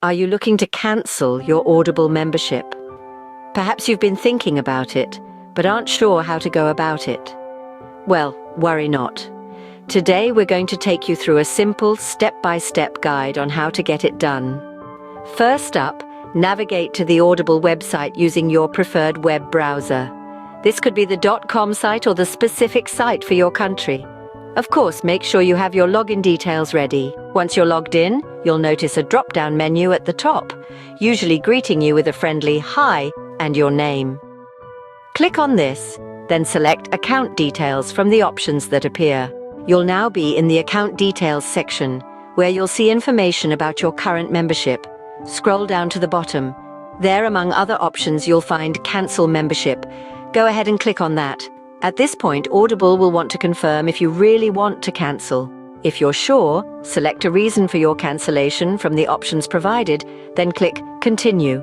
Are you looking to cancel your Audible membership? Perhaps you've been thinking about it, but aren't sure how to go about it. Well, worry not. Today we're going to take you through a simple step-by-step guide on how to get it done. First up, navigate to the Audible website using your preferred web browser. This could be the .com site or the specific site for your country. Of course, make sure you have your login details ready. Once you're logged in, you'll notice a drop-down menu at the top, usually greeting you with a friendly "Hi" and your name. Click on this, then select Account Details from the options that appear. You'll now be in the Account Details section, where you'll see information about your current membership. Scroll down to the bottom. There, among other options, you'll find Cancel Membership. Go ahead and click on that. At this point, Audible will want to confirm if you really want to cancel. If you're sure, select a reason for your cancellation from the options provided, then click Continue.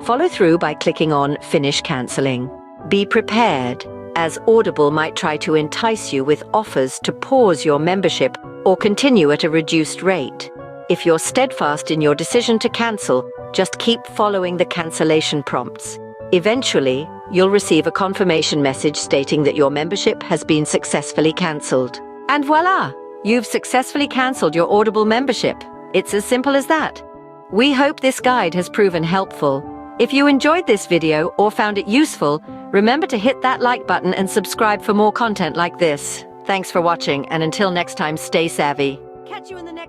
Follow through by clicking on Finish Cancelling. Be prepared, as Audible might try to entice you with offers to pause your membership or continue at a reduced rate. If you're steadfast in your decision to cancel, just keep following the cancellation prompts. Eventually, you'll receive a confirmation message stating that your membership has been successfully cancelled. And voila! You've successfully cancelled your Audible membership. It's as simple as that. We hope this guide has proven helpful. If you enjoyed this video or found it useful, remember to hit that like button and subscribe for more content like this. Thanks for watching, and until next time, stay savvy. Catch you in the next